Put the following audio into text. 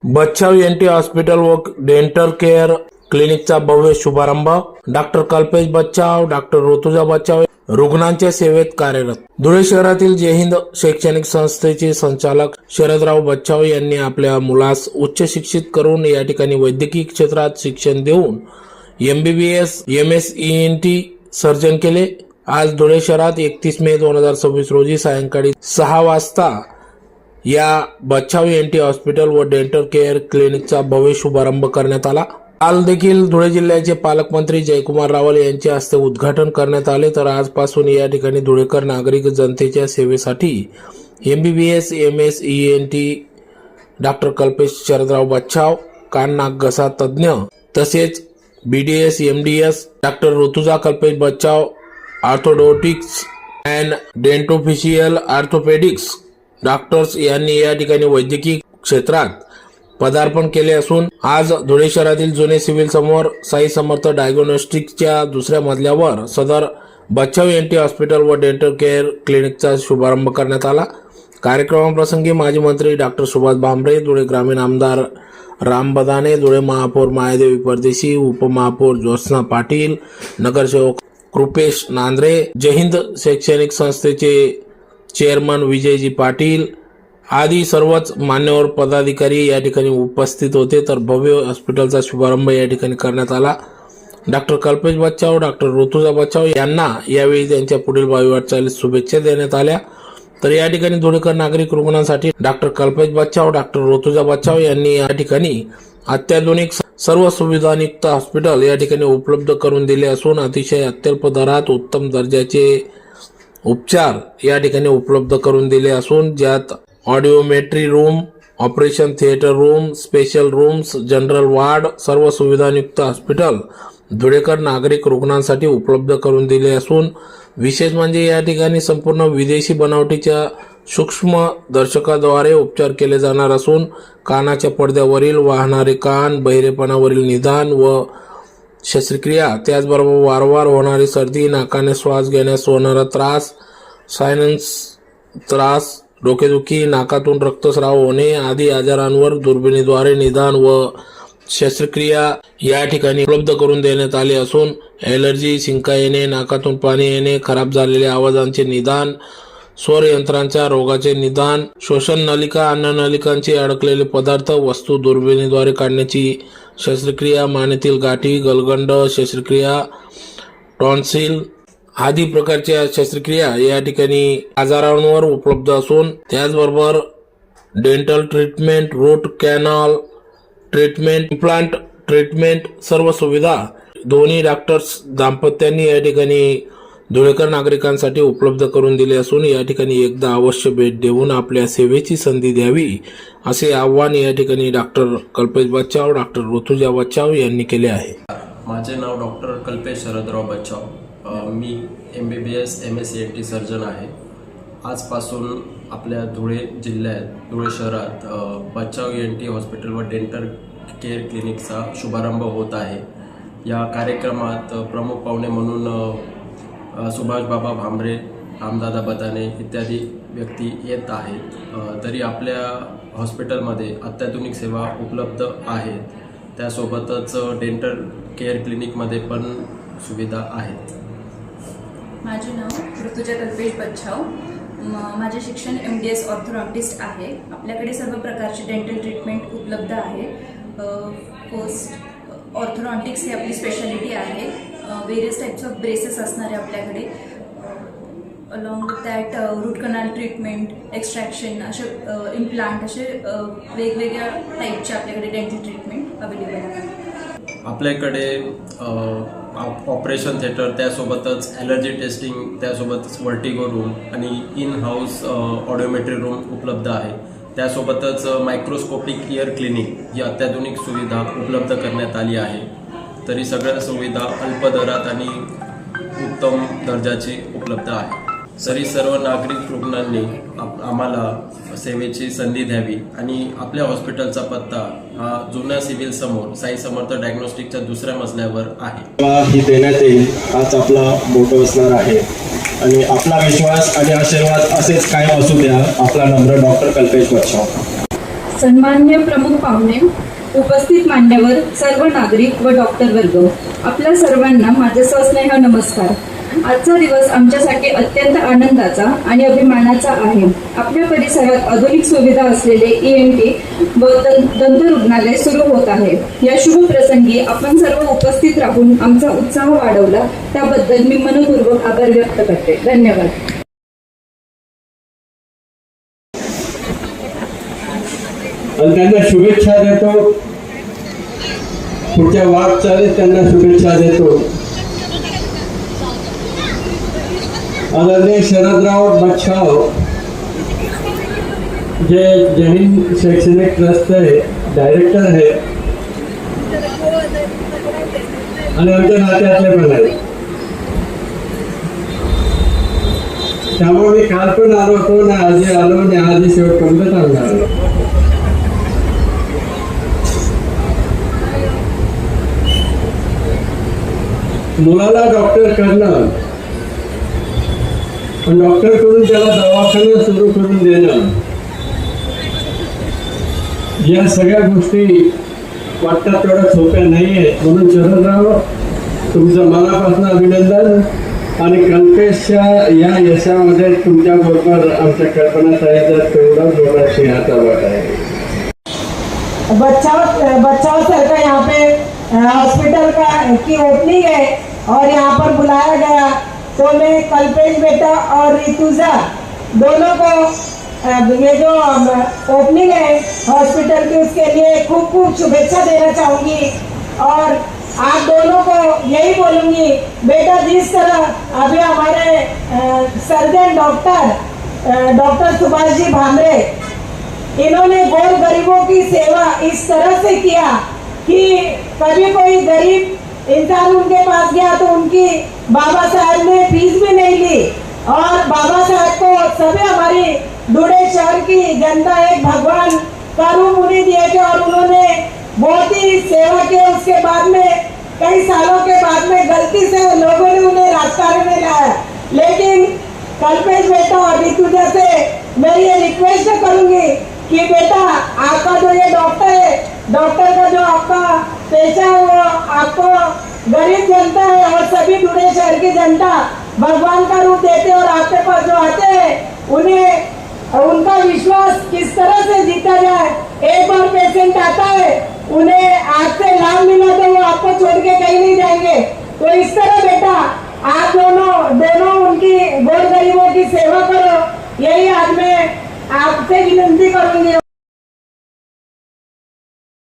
Bachhav n t hospital व dental care क्लिनिकचा भव्य शुभारंभ। डॉक्टर कल्पेश बच्छाव, डॉक्टर ऋतुजा बच्छाव रुग्णांच्या सेवेत कार्यरत। धुळे शहरातील जय हिंद शैक्षणिक संस्थेचे संचालक शरदराव बच्छाव यांनी आपल्या मुलास उच्च शिक्षित करून या ठिकाणी वैद्यकीय क्षेत्रात शिक्षण देऊन MBBS MS ENT सर्जन केले। आज धुळे शहरात 31 मे 2026 रोजी सायंकाळी 6 वाजता या बच्छाव एनटी हॉस्पिटल व डेंटल केअर क्लिनिकचा भव्य शुभारंभ करण्यात आला। काल देखील धुळे जिल्ह्याचे पालकमंत्री जयकुमार रावल यांच्या हस्ते उद्घाटन करण्यात आले। तर आजपासून या ठिकाणी धुळेकर नागरिक जनतेच्या सेवेसाठी MBBS MS ENT doctor Kalpesh Sharadrao Bachhav, कान नाक घसा तज्ञ तसेच BDS MDS doctor Rutuja Kalpesh Bachhav, orthodontics and dentofacial orthopedics doctors यांनी या ठिकाणी वैद्यकीय क्षेत्रात पदार्पण केले असून आज धुळे शहरातील जुने सिव्हिल समोर साई समर्थ डायग्नोस्टिक्सच्या दुसऱ्या मजल्यावर सदर बच्छाव एनटी हॉस्पिटल व डेंटल केअर क्लिनिकचा शुभारंभ करण्यात आला। कार्यक्रमाप्रसंगी माजी मंत्री डॉक्टर सुभाष भामरे, धुळे ग्रामीण आमदार राम बदाने, धुळे महापौर मायादेवी परदेशी, उपमहापौर ज्योत्स्ना पाटील, नगरसेवक कृपेश नांद्रे, जय हिंद शैक्षणिक संस्थेचे चेअरमन विजयजी पाटील आदी सर्वच मान्यवर पदाधिकारी या ठिकाणी उपस्थित होते। तर भव्य हॉस्पिटलचा शुभारंभ या ठिकाणी करण्यात आला। डॉक्टर कल्पेश बच्छाव, डॉक्टर ऋतुजा बच्छाव यांना यावेळी त्यांच्या पुढील भावी वाटचालीस शुभेच्छा देण्यात आल्या। तर या ठिकाणी धुळेकर नागरिक रुग्णांसाठी डॉक्टर कल्पेश बच्छाव, डॉक्टर ऋतुजा बच्छाव यांनी या ठिकाणी अत्याधुनिक सर्व सुविधायुक्त हॉस्पिटल या ठिकाणी उपलब्ध करून दिले असून अतिशय अत्यल्प दरात उत्तम दर्जाचे उपचार या ठिकाणी उपलब्ध करून दिले असून ज्यात audiometry room, operation theatre room, special rooms, general ward सर्व सुविधायुक्त हॉस्पिटल धुळेकर नागरिक रुग्णांसाठी उपलब्ध करून दिले असून विशेष म्हणजे या ठिकाणी संपूर्ण विदेशी बनावटीच्या सूक्ष्म दर्शकाद्वारे उपचार केले जाणार असून कानाच्या पडद्यावरील वाहणारे कान, बहिरेपणावरील निदान व शस्त्रक्रिया, त्याचबरोबर वारंवार होणारी सर्दी, नाकाने श्वास घेण्यास होणारा त्रास, सायनस त्रास, डोकेदुखी, नाकातून रक्तस्राव होणे आदी आजारांवर दुर्बिणीद्वारे निदान व शस्त्रक्रिया या ठिकाणी उपलब्ध करून देण्यात आले असून ॲलर्जी, शिंका येणे, नाकातून पाणी येणे, खराब झालेल्या आवाजांचे निदान, स्वर यंत्रांच्या रोगाचे निदान, श्वसन नलिका, अन्ननलिकांचे अडकलेले पदार्थ वस्तू दुर्बिणीद्वारे काढण्याची शस्त्रक्रिया, मानेतील गाठी, गलगंड शस्त्रक्रिया, टॉन्सिल आदी प्रकारच्या शस्त्रक्रिया या ठिकाणी आजारांवर उपलब्ध असून त्याचबरोबर dental treatment, root canal treatment, implant treatment सर्व सुविधा दोन्ही डॉक्टर्स दाम्पत्यांनी या ठिकाणी धुळेकर नागरिकांसाठी उपलब्ध करून दिले असून या ठिकाणी एकदा अवश्य भेट देऊन आपल्या सेवेची संधी द्यावी असे आवाहन या ठिकाणी डॉक्टर कल्पेश बच्छाव, डॉक्टर ऋतुजा बच्छाव यांनी केले आहे। माझे नाव डॉक्टर कल्पेश शरदराव बच्छाव, मी MBBS MS ENT सर्जन आहे। आजपासून आपल्या धुळे जिल्ह्यात धुळे शहरात बच्छाव ENT हॉस्पिटल व डेंटल केअर क्लिनिकचा शुभारंभ होत आहे। या कार्यक्रमात प्रमुख पाहुणे म्हणून सुभाष बाबा भामरे, रामदादा बदाने इत्यादी व्यक्ती येत आहेत। तरी आपल्या हॉस्पिटलमध्ये अत्याधुनिक सेवा उपलब्ध आहेत, त्यासोबतच डेंटल केअर क्लिनिकमध्ये पण सुविधा आहेत। माझे नाव ऋतुजा कल्पेश बच्छाव, माझे शिक्षण MDS ऑर्थोडॉन्टिस्ट आहे। आपल्याकडे सर्व प्रकारचे डेंटल ट्रीटमेंट उपलब्ध आहे। फर्स्ट ऑर्थोडॉन्टिक्स ही आपली स्पेशालिटी आहे। वेरियस टाइप्स ऑफ ब्रेसेस असणारे आपल्याकडे, along with that root canal treatment, extraction, असे इम्प्लांट, असे वेगवेगळ्या टाईपचे आपल्याकडे डेंटल ट्रीटमेंट अवेलेबल आहे। आपल्याकडे ऑपरेशन थिएटर, त्यासोबतच ॲलर्जी टेस्टिंग, त्यासोबतच वर्टिगो रूम आणि इन हाऊस ऑडिओमेट्री रूम उपलब्ध आहे। त्यासोबतच मायक्रोस्कोपिक इयर क्लिनिक ही अत्याधुनिक सुविधा उपलब्ध करण्यात आली आहे। तरी सगळ्या सुविधा अल्प दरात आणि उत्तम दर्जाची उपलब्ध आहे। तरी सर्व नागरिक रुग्णांनी आम्हाला सेवेची संधी द्यावी आणि आपल्या हॉस्पिटलचा पत्ता हा जुन्या सिव्हिल समोर साई समर्थ डायग्नोस्टिकच्या दुसऱ्या मजल्यावर आहे। ही देण्यात येईल हाच आपला मोठं असणार आहे आणि आपला विश्वास आणि आशीर्वाद असेच कायम असू द्या। आपला नम्र डॉक्टर कल्पेश बच्छाव। सन्माननीय प्रमुख पाहुणे, उपस्थित मान्यवर, सर्व नागरिक व डॉक्टर वर्ग, आपल्या सर्वांना माझे सस्नेह नमस्कार. आजचा दिवस आमच्यासाठी अत्यंत आनंदाचा आणि अभिमानाचा आहे. आपल्या परिसरात आधुनिक सुविधा असलेले ENT व दंत रुग्णालय सुरू होत आहे. या शुभ प्रसंगी आपण सर्व उपस्थित राहून आमचा उत्साह वाढवला त्याबद्दल मी मनपूर्वक आभार व्यक्त करते. धन्यवाद. आणि त्यांना शुभेच्छा देतो. पुढच्या वाटचालीत त्यांना शुभेच्छा देतो. आदरणीय शरदराव बच्छाव जे जय हिंद शैक्षणिक ट्रस्ट आहे डायरेक्टर आहे आणि आमच्या नात्यातले पण आहे. त्यामुळे मी काल पण आलो होतो ना, आजी आलो आणि आजी शेवटपर्यंत चांगला आलो. मुलाला डॉक्टर करणं, पण डॉक्टर करून त्याला दवाखाना सुरू करून देणं, या सगळ्या गोष्टी वाटतात तेवढ्या सोप्या नाही आहेत. म्हणून शरदराव, तुमचं मनापासून अभिनंदन. आणि कल्पेशच्या या यशामध्ये तुमच्याबरोबर आमच्या कल्पनाताईचा तेवढा जोराशी हातावाट आहे. बच्चाओं सर का यहाँ पे हॉस्पिटल की ओपनिंग है और यहाँ पर बुलाया गया, तो मैं कल्पेश बेटा और ऋतुजा दोनों को ये जो ओपनिंग है हॉस्पिटल की उसके लिए खूब खूब शुभेच्छा देना चाहूँगी. और आप दोनों को यही बोलूँगी, बेटा जिस तरह अभी हमारे सर्जन डॉक्टर सुभाष जी भामरे, इन्होंने गोर गरीबों की सेवा इस तरह से किया कि कभी कोई गरीब इंसान उनके पास गया तो उनकी बाबा साहब ने फीस भी नहीं ली. और बाबा साहब को सभी हमारी धुळे शहर की जनता एक भगवान का रूप उन्हें दिए थे और उन्होंने बहुत ही सेवा की. उसके बाद में कई सालों के बाद में गलती से लोगों ने उन्हें राजकारण में लाया. लेकिन कल्पेश बेटा और ऋतुजा से मैं ये रिक्वेस्ट करूंगी कि बेटा आपका जो ये डॉक्टर है, डॉक्टर का जो आपका पेशा है वो आपको गरीब जनता है और सभी धुळे शहर की जनता भगवान का रूप देते और आपके पास जो आते हैं उन्हें उनका विश्वास किस तरह से जीता जाए. एक बार पेशेंट आता है, उन्हें आपसे लाभ मिला तो वो आपको छोड़ के कहीं नहीं जाएंगे. तो इस तरह बेटा आप दोनों उनकी गोर गरीबों की सेवा करो. यही आज मैं आपसे विनती करूंगी.